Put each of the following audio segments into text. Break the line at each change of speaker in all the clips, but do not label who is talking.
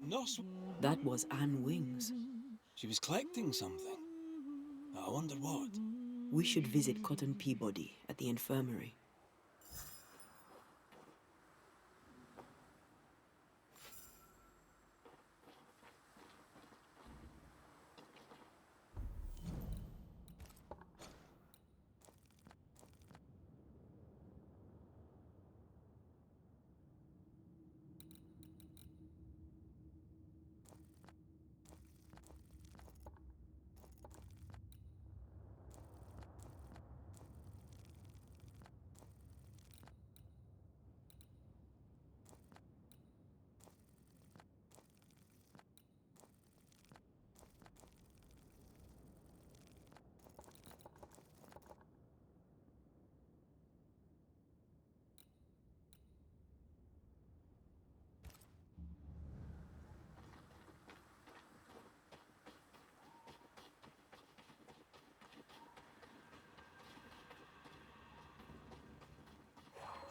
Nos?
That was Anne Wings.
She was collecting something. I wonder what.
We should visit Cotton Peabody at the infirmary.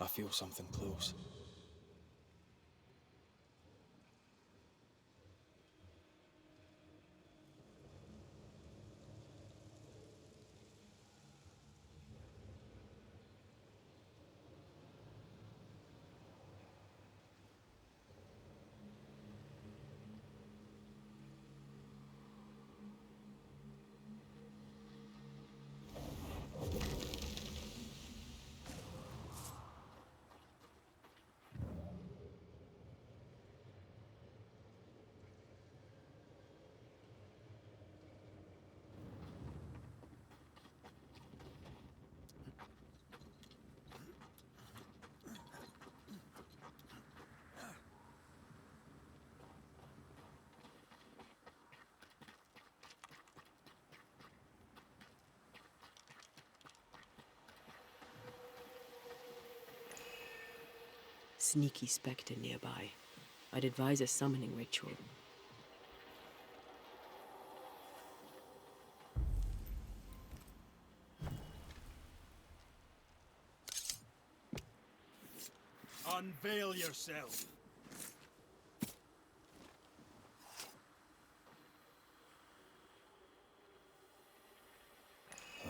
I feel something close.
Sneaky spectre nearby. I'd advise a summoning ritual.
Unveil yourself.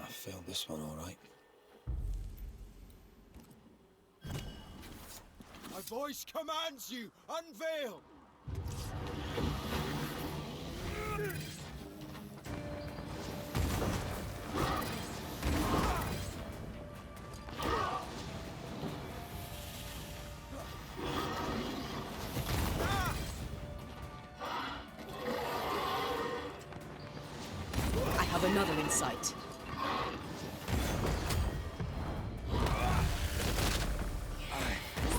I failed this one all right.
My voice commands you! Unveil!
I have another in sight.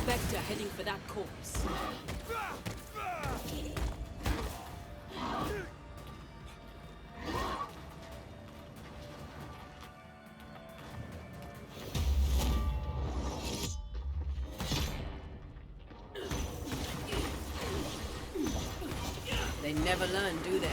Spectre heading for that corpse. They never learn, do they?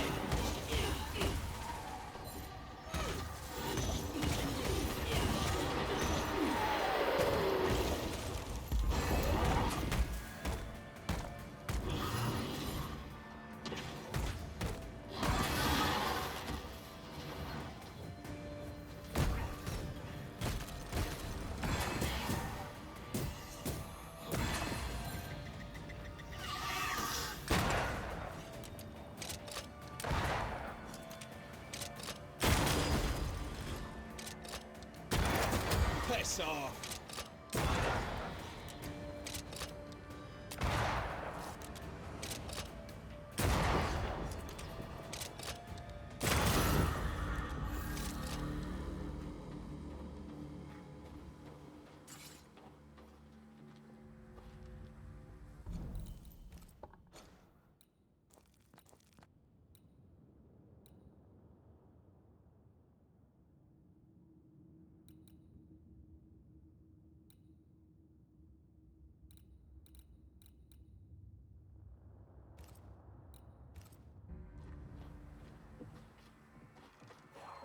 Piss off!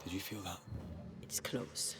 Did you feel that?
It's close.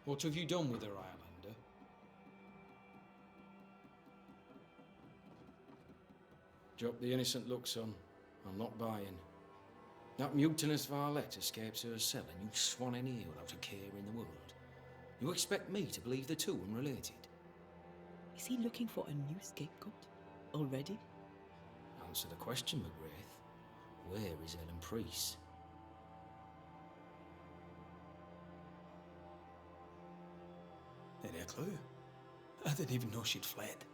What have you done with her, Highlander? Drop the innocent look, son. I'm not buying. That mutinous varlet escapes her cell and you swan in here without a care in the world. You expect me to believe the two unrelated?
Is he looking for a new scapegoat? Already?
Answer the question, McGrath. Where is Helen Prис?
Any clue? I didn't even know she'd fled.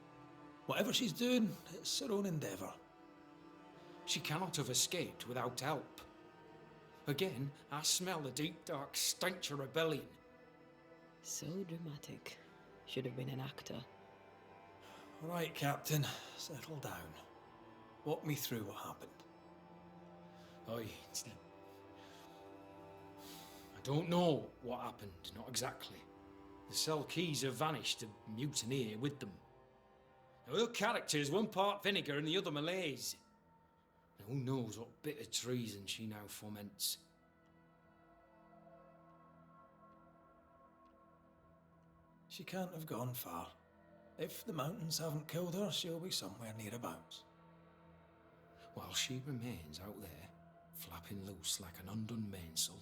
Whatever she's doing, it's her own endeavour.
She cannot have escaped without help. Again, I smell the deep, dark stench of rebellion.
So dramatic. Should have been an actor.
All right, Captain, settle down. Walk me through what happened.
I don't know what happened, not exactly. The cell keys have vanished, the mutineer with them. Now, her character is one part vinegar and the other malaise. Now, who knows what bitter treason she now foments.
She can't have gone far. If the mountains haven't killed her, she'll be somewhere nearabouts.
While she remains out there, flapping loose like an undone mainsail,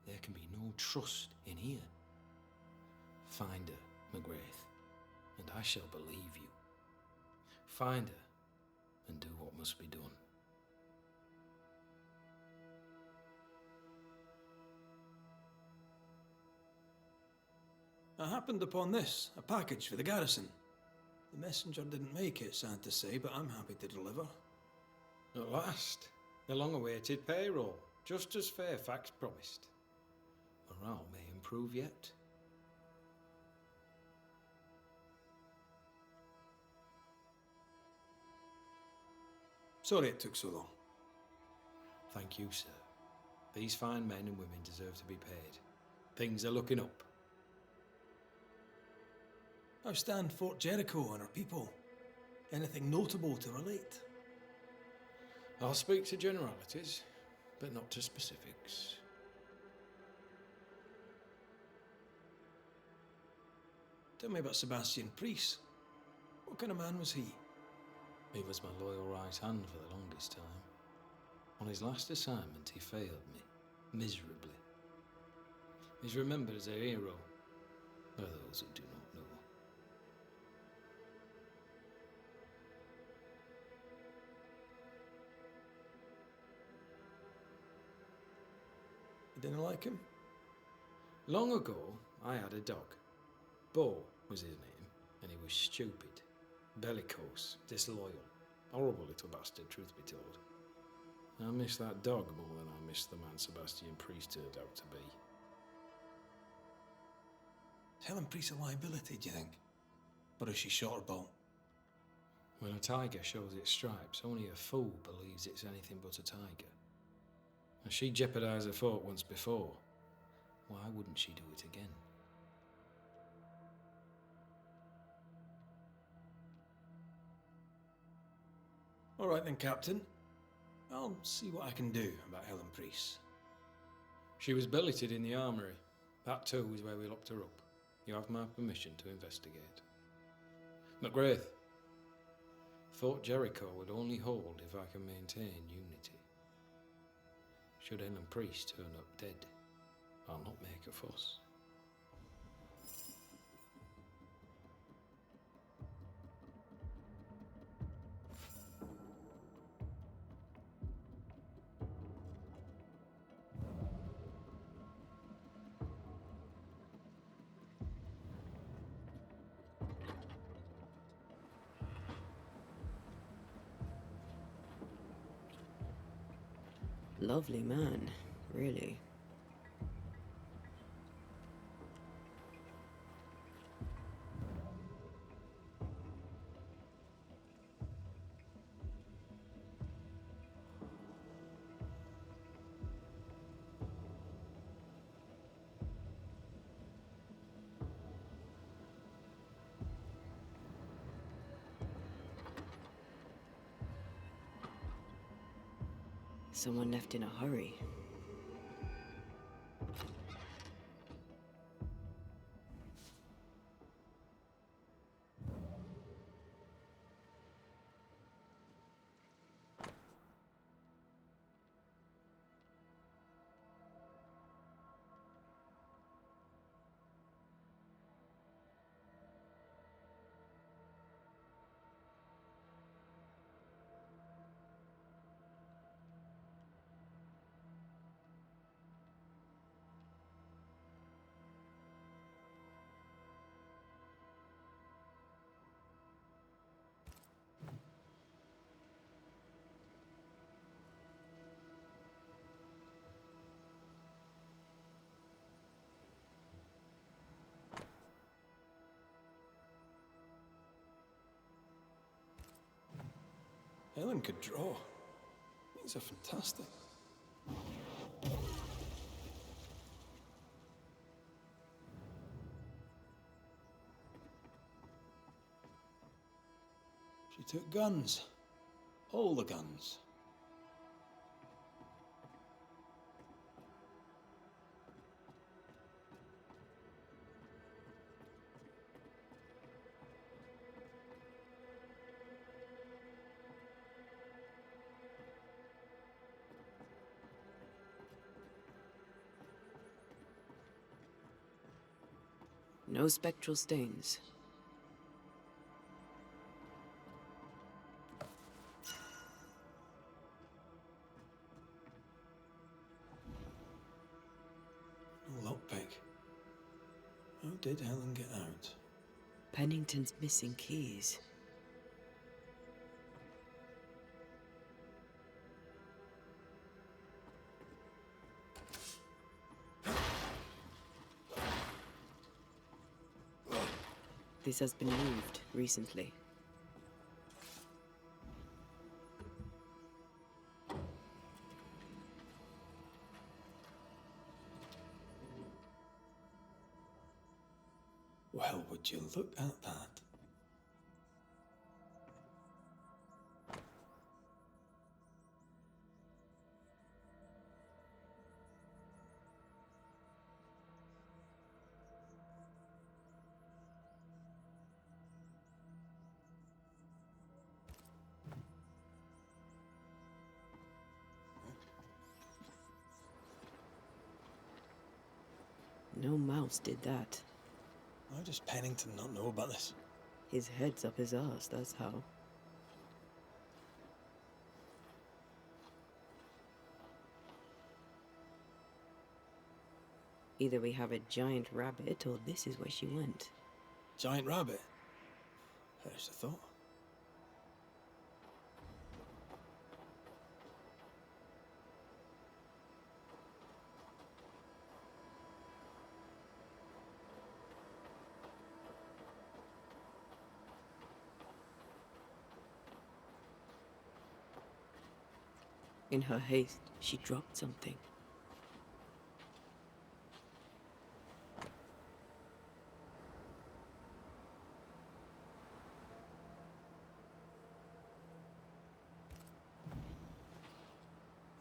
there can be no trust in here. Find her, McGrath, and I shall believe you. Find her, and do what must be done.
I happened upon this, a package for the garrison. The messenger didn't make it, sad to say, but I'm happy to deliver.
At last, the long-awaited payroll, just as Fairfax promised. Morale may improve yet.
Sorry it took so long.
Thank you, sir. These fine men and women deserve to be paid. Things are looking up.
How stand Fort Jericho and our people? Anything notable to relate?
I'll speak to generalities, but not to specifics.
Tell me about Sebastian Prис. What kind of man was he?
He was my loyal right hand for the longest time. On his last assignment, he failed me, miserably. He's remembered as a hero by those who do not know.
You didn't like him?
Long ago, I had a dog. Bo was his name, and he was stupid, bellicose, disloyal. Horrible little bastard, truth be told. I miss that dog more than I miss the man Sebastian Prис turned out to be.
Is Helen Prис a liability, do you think? Or is she short or bolt?
When a tiger shows its stripes, only a fool believes it's anything but a tiger. And she jeopardized her fort once before. Why wouldn't she do it again?
All right then, Captain. I'll see what I can do about Helen Pris.
She was billeted in the armory. That too is where we locked her up. You have my permission to investigate. McGrath, Fort Jericho would only hold if I can maintain unity. Should Helen Pris turn up dead, I'll not make a fuss.
Lovely man, really. Someone left in a hurry.
Helen could draw. These are fantastic. She took guns. All the guns.
No spectral stains.
No lockpick. How did Helen get out?
Pennington's missing keys. This has been moved recently.
Well, would you look at that?
No mouse did that.
How does Pennington not know about this?
His head's up his arse, that's how. Either we have a giant rabbit, or this is where she went.
Giant rabbit? There's the thought.
In her haste, she dropped something.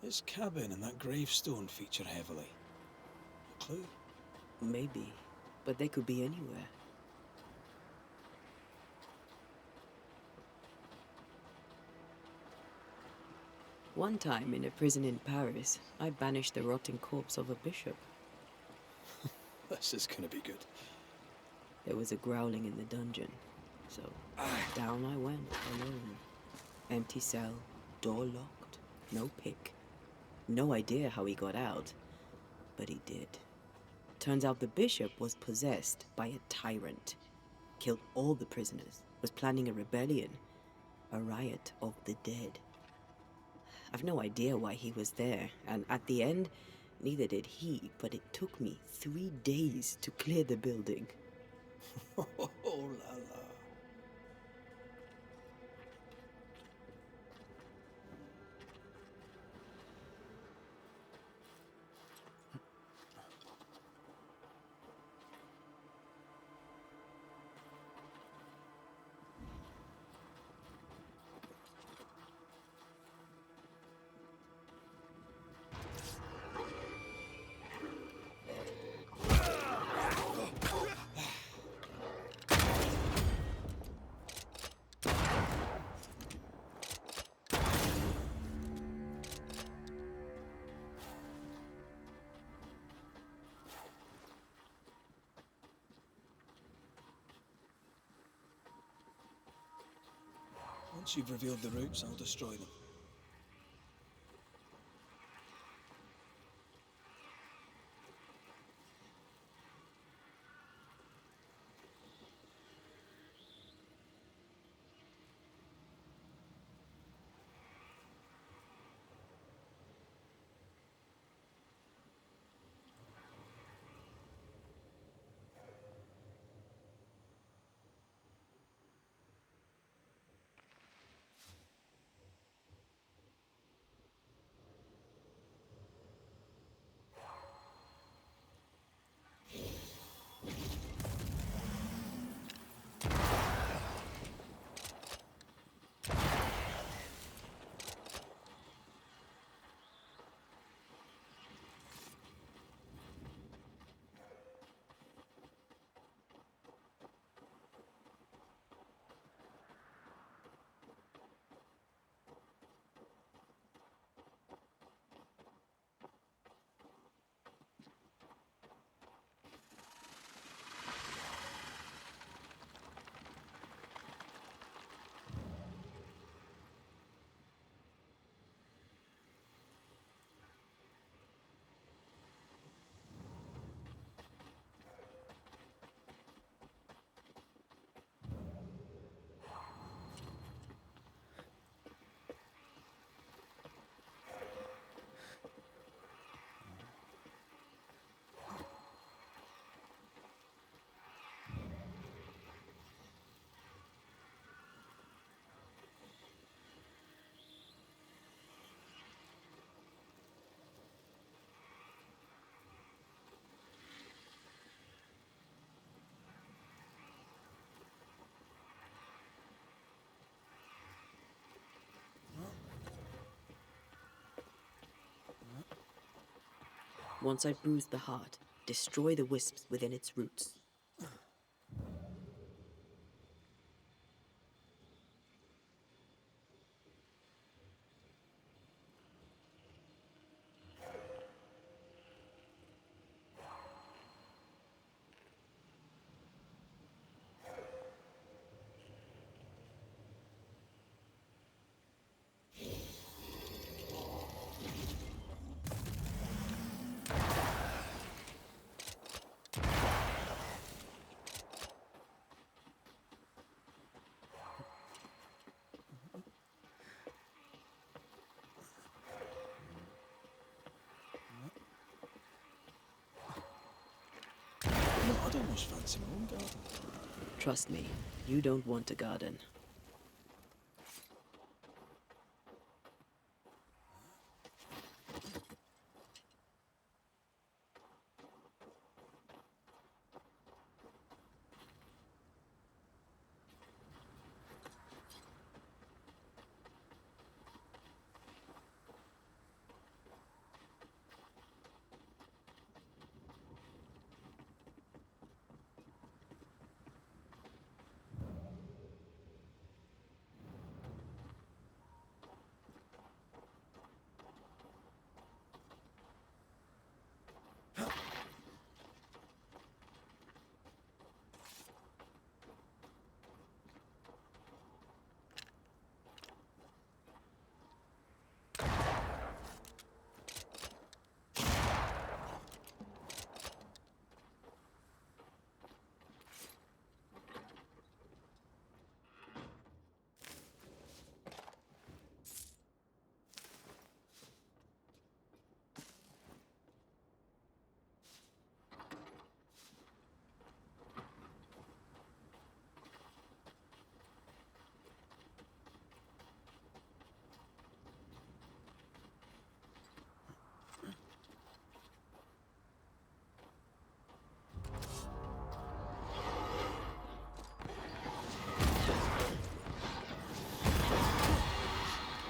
This cabin and that gravestone feature heavily. A clue?
Maybe, but they could be anywhere. One time, in a prison in Paris, I banished the rotting corpse of a bishop.
This is gonna be good.
There was a growling in the dungeon, so down I went, alone. Empty cell, door locked, no pick. No idea how he got out, but he did. Turns out the bishop was possessed by a tyrant. Killed all the prisoners, was planning a rebellion. A riot of the dead. I've no idea why he was there, and at the end, neither did he, but it took me 3 days to clear the building.
Oh la la. Once you've revealed the routes, I'll destroy them.
Once I've bruised the heart, destroy the wisps within its roots.
No, I'd almost fancy my own garden.
Trust me, you don't want a garden.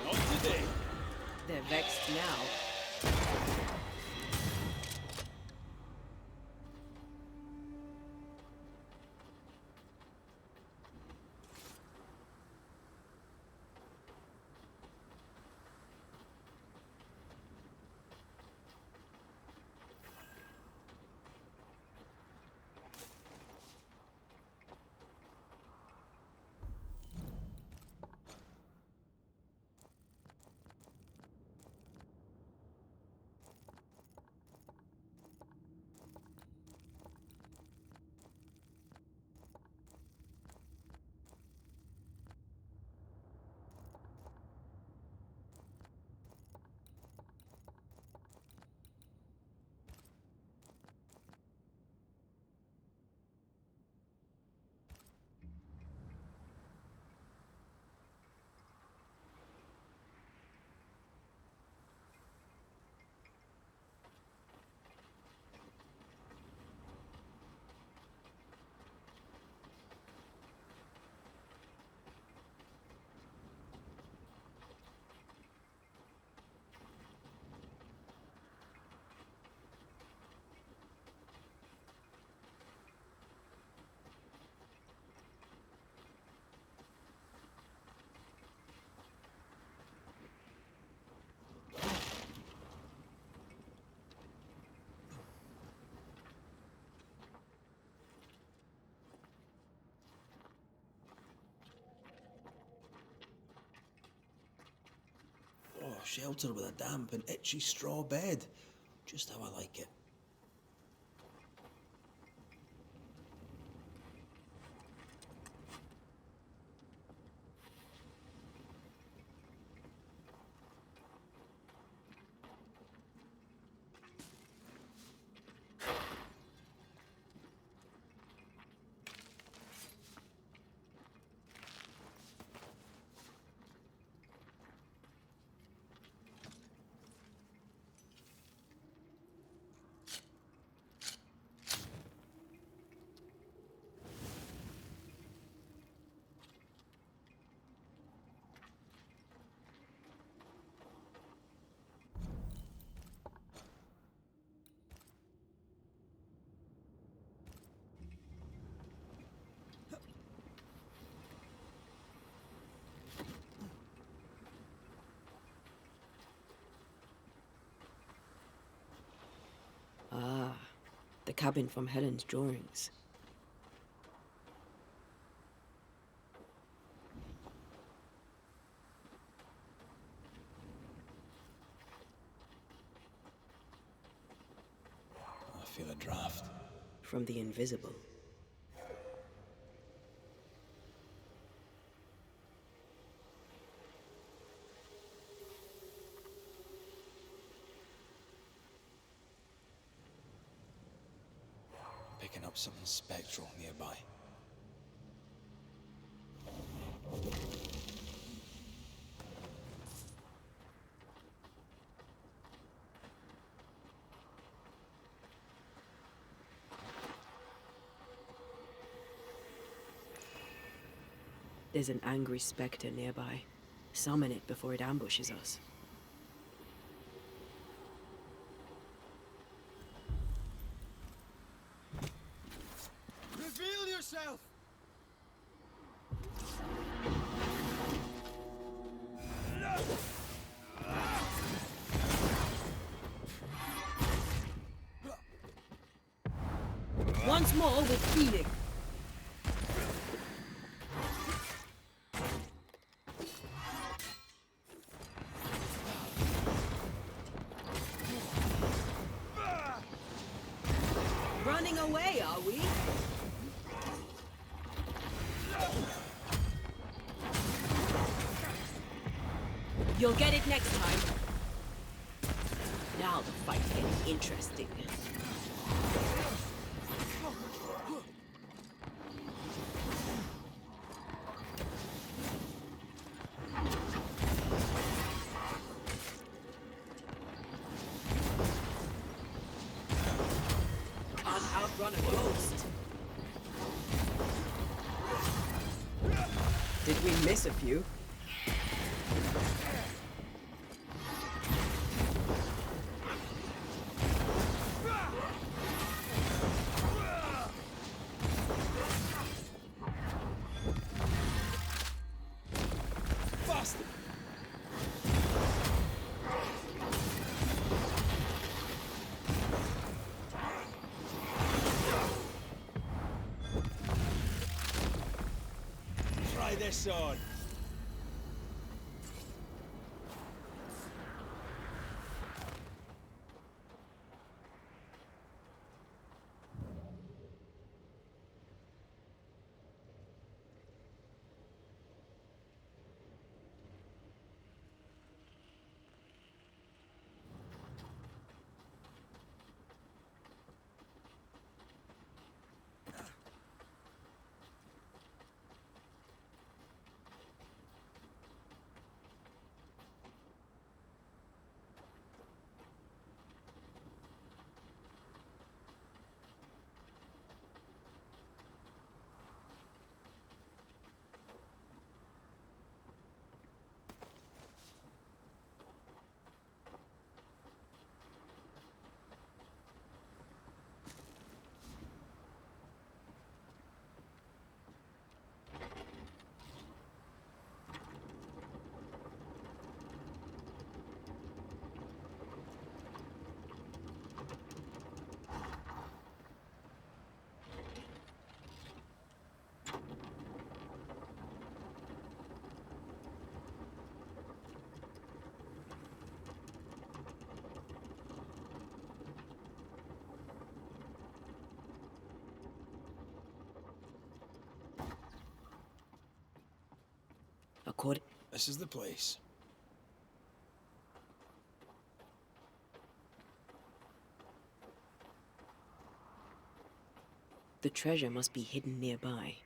Not today.
They're vexed now.
Oh, shelter with a damp and itchy straw bed. Just how I like it.
cabin from Helen's drawings.
I feel a draft.
From the invisible.
Picking up something spectral nearby.
There's an angry spectre nearby. Summon it before it ambushes us.
Reveal yourself!
Once more with feeling. Running away, are we? You'll get it next time. Now the fight's getting interesting. Can't outrun a ghost. Did we miss a few?
Faster! Try this on.
According...
This is the place.
The treasure must be hidden nearby.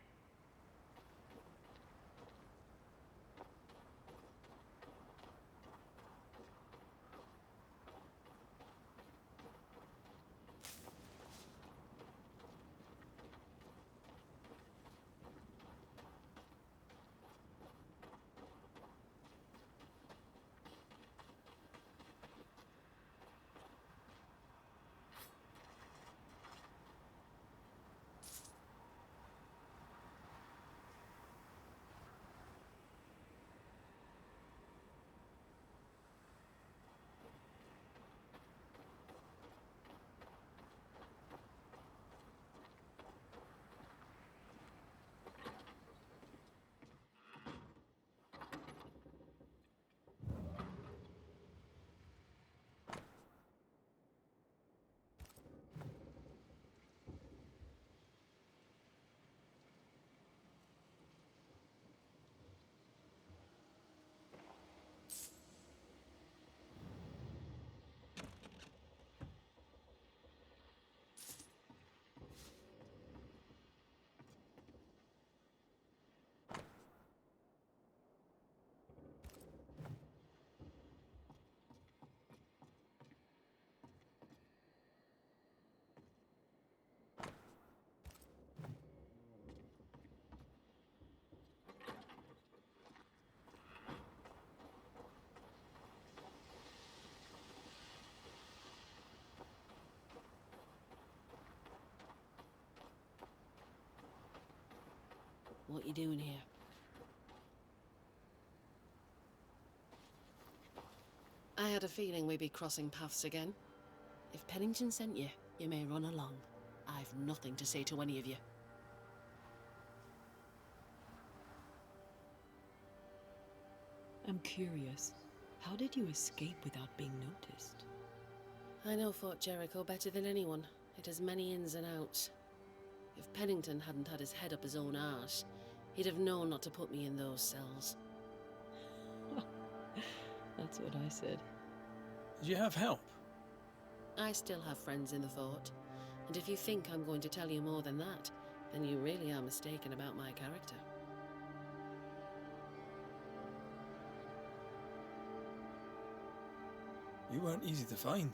What you doing here? I had a feeling we'd be crossing paths again. If Pennington sent you, you may run along. I've nothing to say to any of you.
I'm curious. How did you escape without being noticed?
I know Fort Jericho better than anyone. It has many ins and outs. If Pennington hadn't had his head up his own arse, he'd have known not to put me in those cells.
That's what I said.
Did you have help?
I still have friends in the fort, and if you think I'm going to tell you more than that, then you really are mistaken about my character.
You weren't easy to find.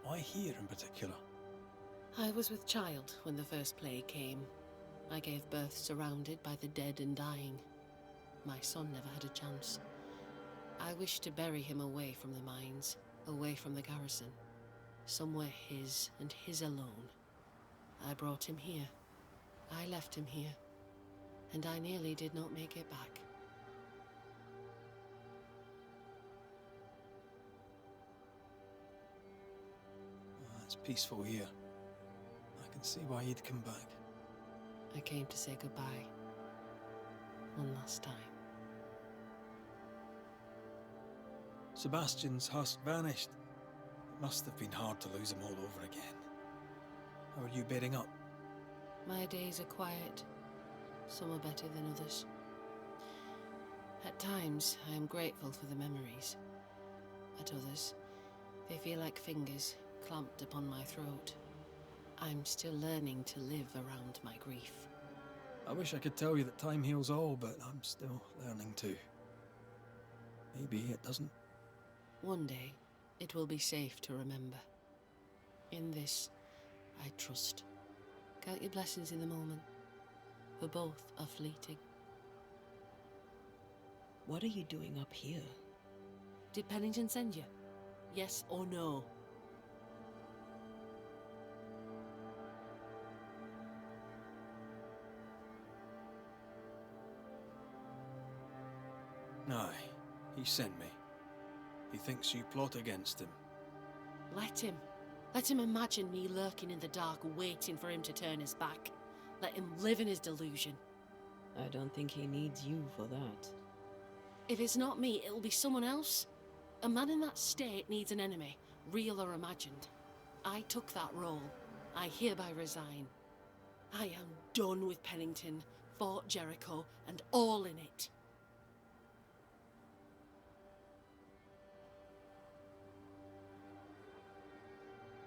Why here in particular?
I was with child when the first plague came. I gave birth surrounded by the dead and dying. My son never had a chance. I wished to bury him away from the mines, away from the garrison. Somewhere his and his alone. I brought him here. I left him here. And I nearly did not make it back.
Oh, it's peaceful here. I can see why you'd come back.
I came to say goodbye. One last time.
Sebastian's husk vanished. It must have been hard to lose him all over again. How are you bearing up?
My days are quiet. Some are better than others. At times, I am grateful for the memories. At others, they feel like fingers clamped upon my throat. I'm still learning to live around my grief.
I wish I could tell you that time heals all, but I'm still learning to. Maybe it doesn't.
One day, it will be safe to remember. In this, I trust. Count your blessings in the moment, for both are fleeting.
What are you doing up here?
Did Pennington send you? Yes or no?
Aye, he sent me. He thinks you plot against him.
Let him. Let him imagine me lurking in the dark, waiting for him to turn his back. Let him live in his delusion.
I don't think he needs you for that.
If it's not me, it'll be someone else. A man in that state needs an enemy, real or imagined. I took that role. I hereby resign. I am done with Pennington, Fort Jericho, and all in it.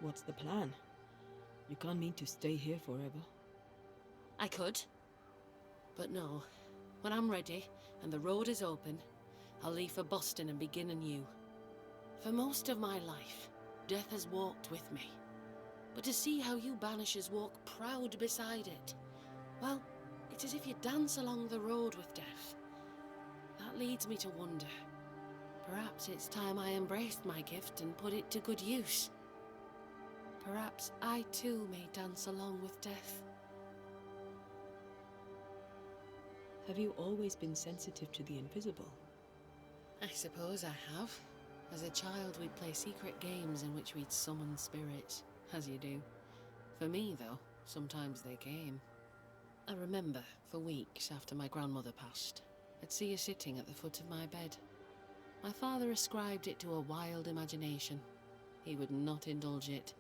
What's the plan? You can't mean to stay here forever.
I could. But no. When I'm ready, and the road is open, I'll leave for Boston and begin anew. For most of my life, death has walked with me. But to see how you banishers walk proud beside it, well, it's as if you dance along the road with death. That leads me to wonder. Perhaps it's time I embraced my gift and put it to good use. Perhaps I too may dance along with death.
Have you always been sensitive to the invisible?
I suppose I have. As a child, we'd play secret games in which we'd summon spirits, as you do. For me, though, sometimes they came. I remember, for weeks after my grandmother passed, I'd see her sitting at the foot of my bed. My father ascribed it to a wild imagination. He would not indulge it.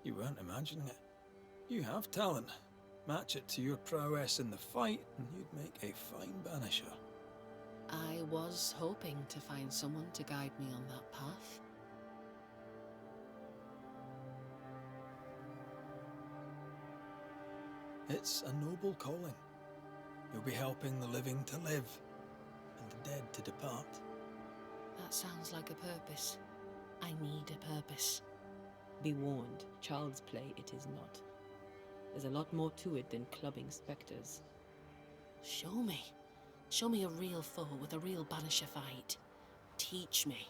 You weren't imagining it. You have talent. Match it to your prowess in the fight, and you'd make a fine banisher.
I was hoping to find someone to guide me on that path.
It's a noble calling. You'll be helping the living to live, and the dead to depart.
That sounds like a purpose. I need a purpose.
Be warned, child's play it is not. There's a lot more to it than clubbing specters.
Show me. Show me a real foe with a real banisher fight. Teach me.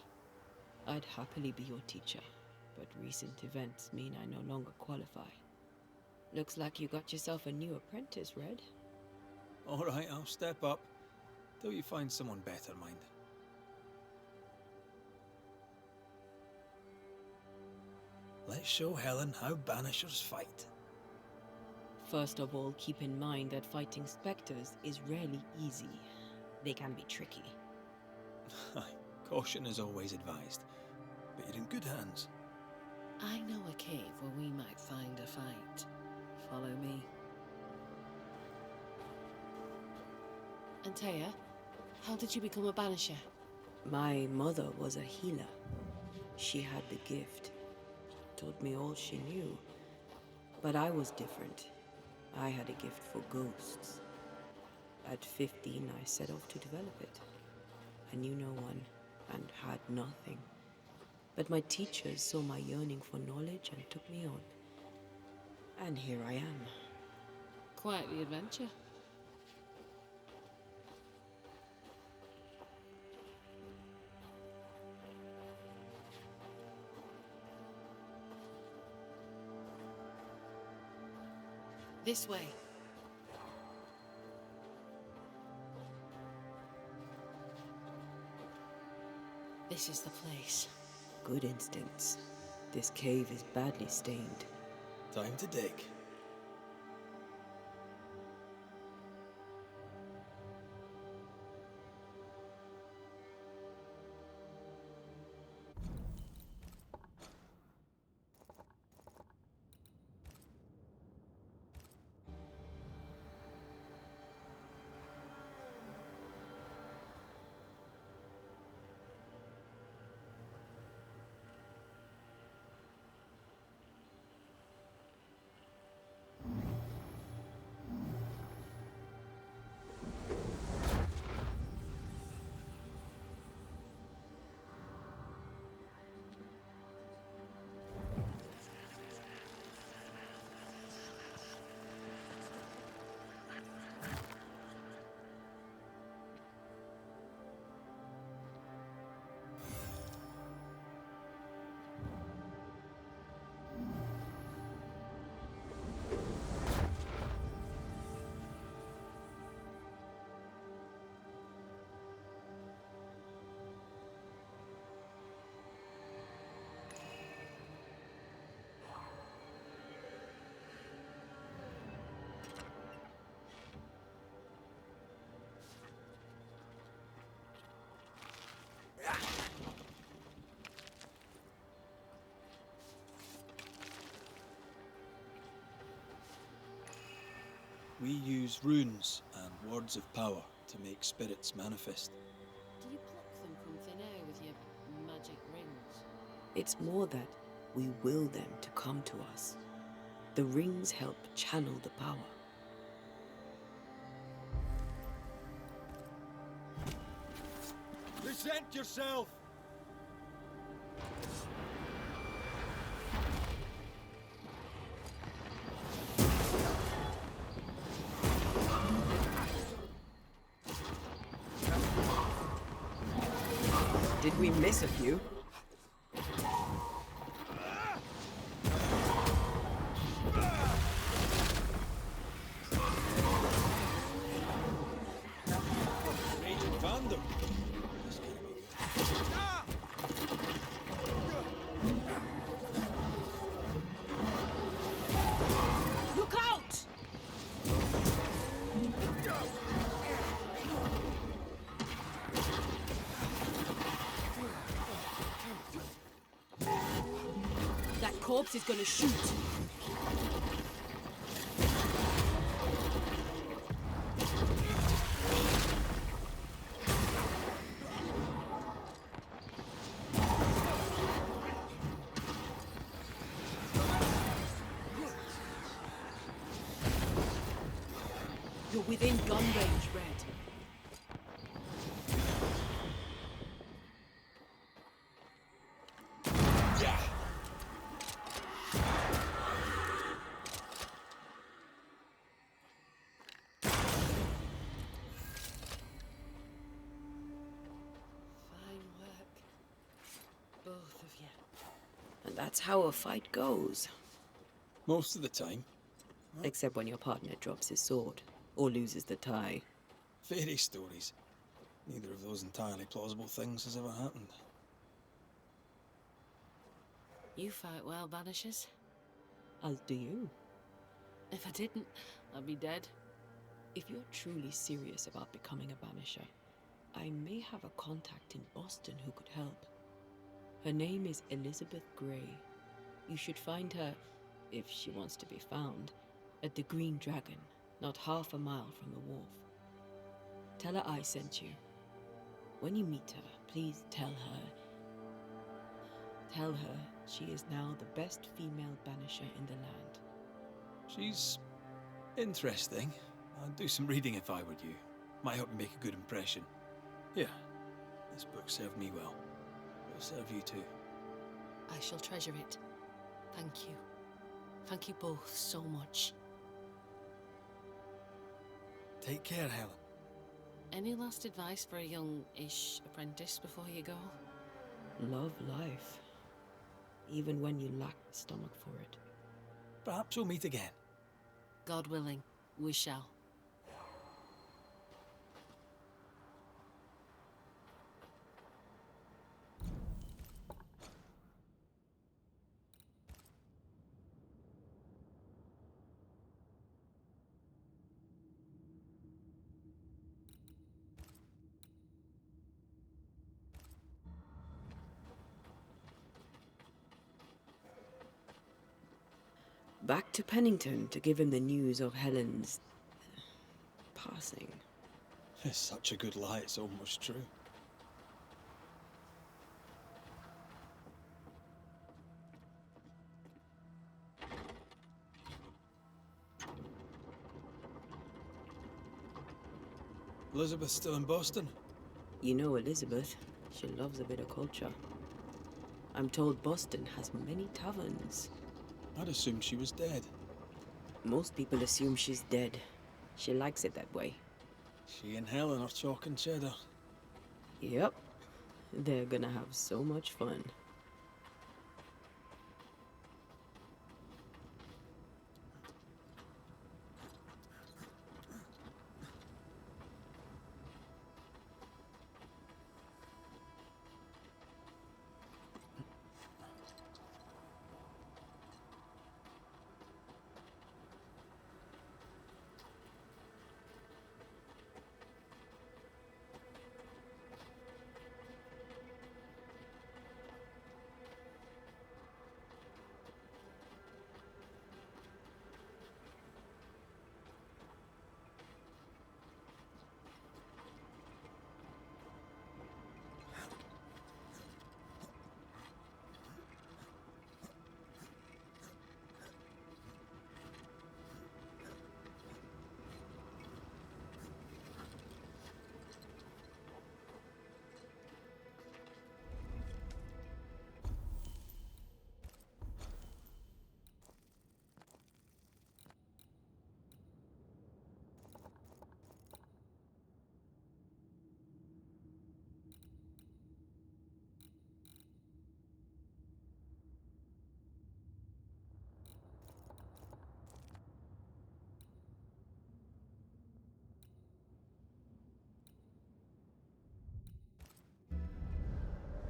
I'd happily be your teacher, but recent events mean I no longer qualify. Looks like you got yourself a new apprentice, Red.
All right, I'll step up. Till you find someone better, mind. Let's show Helen how banishers fight.
First of all, keep in mind that fighting specters is rarely easy. They can be tricky.
Caution is always advised, but you're in good hands.
I know a cave where we might find a fight. Follow me. Antea, how did you become a banisher?
My mother was a healer. She had the gift. Taught me all she knew. But I was different. I had a gift for ghosts. At 15, I set off to develop it. I knew no one, and had nothing. But my teachers saw my yearning for knowledge and took me on. And here I am.
Quite the adventure. This way. This is the place.
Good instincts. This cave is badly stained.
Time to dig. We use runes and words of power to make spirits manifest.
Do you pluck them from thin air with your magic rings?
It's more that we will them to come to us. The rings help channel the power.
Present yourself!
Did we miss a few?
Raging Vandal!
Look out! That corpse is gonna shoot. You're within gun range, Red. Fine work. Both of you.
And that's how a fight goes.
Most of the time.
Except when your partner drops his sword. or loses the tie.
Fairy stories. Neither of those entirely plausible things has ever happened.
You fight well, Banishers.
As do you.
If I didn't, I'd be dead.
If you're truly serious about becoming a Banisher, I may have a contact in Boston who could help. Her name is Elizabeth Grey. You should find her, if she wants to be found, at the Green Dragon, not half a mile from the wharf. Tell her I sent you. When you meet her, please tell her she is now the best female Banisher in the land.
She's interesting. I'd do some reading if I were you. Might help me make a good impression. Yeah, this book served me well. It'll serve you too.
I shall treasure it. Thank you. Thank you both so much.
Take care, Helen.
Any last advice for a young-ish apprentice before you go?
Love life, even when you lack the stomach for it.
Perhaps we'll meet again.
God willing, we shall.
Back to Pennington to give him the news of Helen's passing.
It's such a good lie, it's almost true. Elizabeth's still in Boston?
You know Elizabeth, she loves a bit of culture. I'm told Boston has many taverns.
I'd assumed she was dead.
Most people assume she's dead. She likes it that way.
She and Helen are talking cheddar.
Yep. They're gonna have so much fun.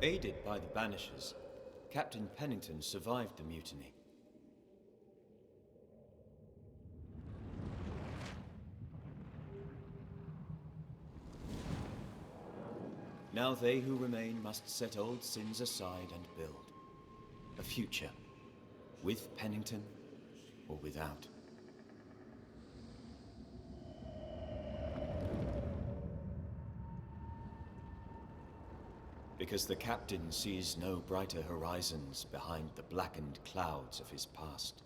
Aided by the Banishers, Captain Pennington survived the mutiny. Now they who remain must set old sins aside and build a future, with Pennington or without. Because the captain sees no brighter horizons behind the blackened clouds of his past.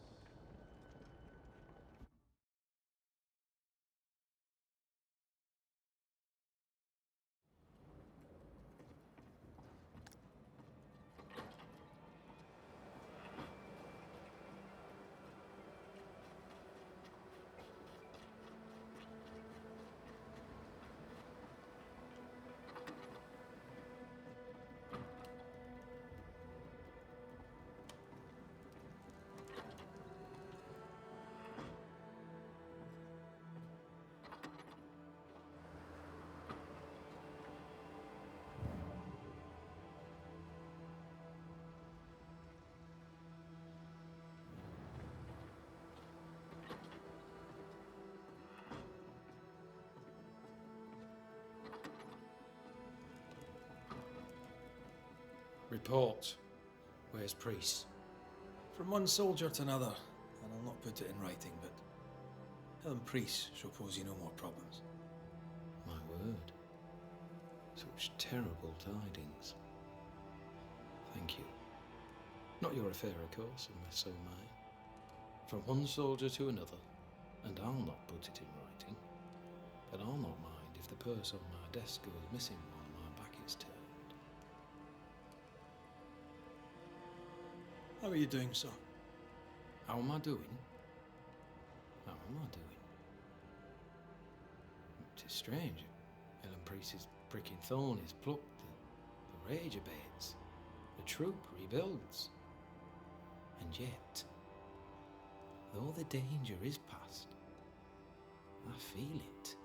Report. Where's Prис?
From one soldier to another, and I'll not put it in writing, but Helen Pris shall pose you no more problems.
My word. Such terrible tidings. Thank you. Not your affair, of course, unless so mine. From one soldier to another, and I'll not put it in writing, but I'll not mind if the purse on my desk goes missing while my back is turned.
How are you doing, sir?
How am I doing? How am I doing? 'Tis strange. Helen Pris's pricking thorn is plucked, the rage abates, the troop rebuilds. And yet, though the danger is past, I feel it,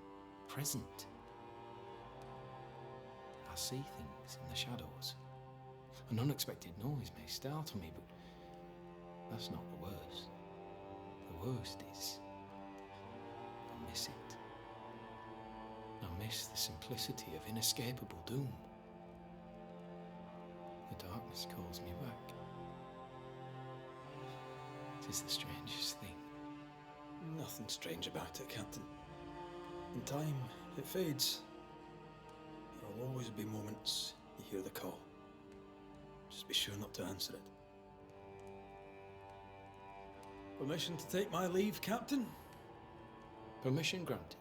present. I see things in the shadows. An unexpected noise may startle me, but that's not the worst. The worst is, I miss it. I miss the simplicity of inescapable doom. The darkness calls me back. It is the strangest thing.
Nothing strange about it, Captain. In time, it fades. There will always be moments you hear the call. Just be sure not to answer it. Permission to take my leave, Captain?
Permission granted.